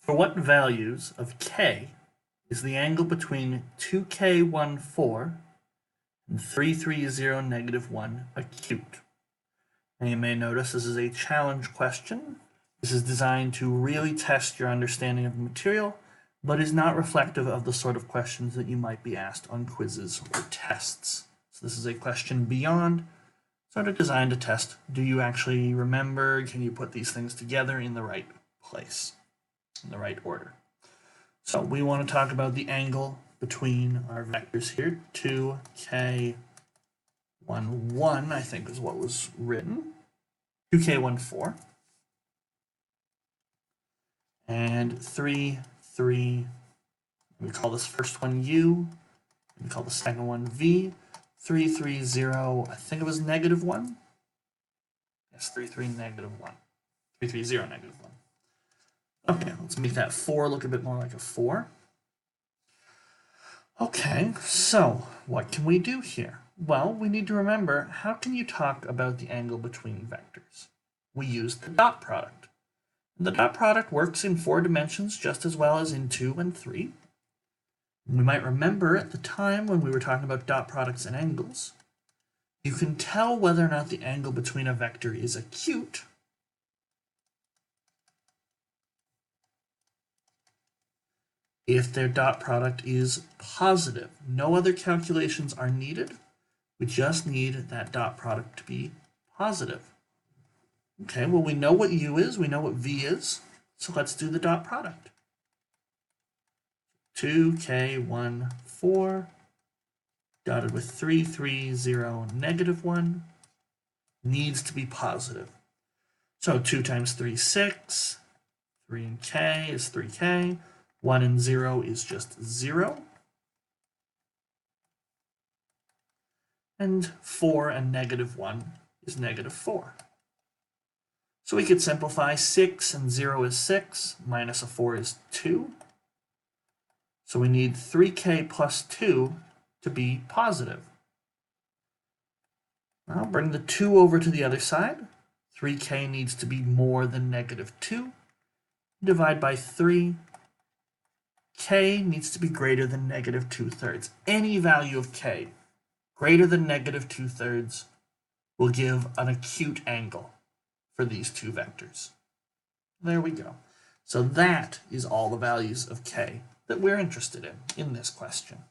For what values of k is the angle between 2k14 and 330 negative 1 acute? And you may notice this is a challenge question. This is designed to really test your understanding of the material, but is not reflective of the sort of questions that you might be asked on quizzes or tests. So this is a question beyond, sort of designed to test, do you actually remember, can you put these things together in the right place, in the right order? So we want to talk about the angle between our vectors here. 2k11, I think is what was written. 2k14. And 3, 3. We call this first one u. We call the second one v. 330, I think it was negative 1. Yes, 33 negative 1. 330 negative 1. Okay, let's make that 4 look a bit more like a 4. Okay, so what can we do here? Well, we need to remember, how can you talk about the angle between vectors? We use the dot product. The dot product works in 4 dimensions just as well as in 2 and 3. We might remember at the time when we were talking about dot products and angles, you can tell whether or not the angle between a vector is acute if their dot product is positive. No other calculations are needed. We just need that dot product to be positive. Okay, well, we know what u is, we know what v is, so let's do the dot product. 2k14 dotted with 330 negative 1 needs to be positive. So 2 times 3 is 6, 3 in k is 3k, 1 and 0 is just 0, and 4 and negative 1 is negative 4. So we could simplify 6 and 0 is 6, minus a 4 is 2. So we need 3k plus 2 to be positive. I'll bring the 2 over to the other side. 3k needs to be more than negative 2. Divide by 3. K needs to be greater than negative 2/3. Any value of k greater than negative 2/3 will give an acute angle for these two vectors. There we go. So that is all the values of k that we're interested in this question.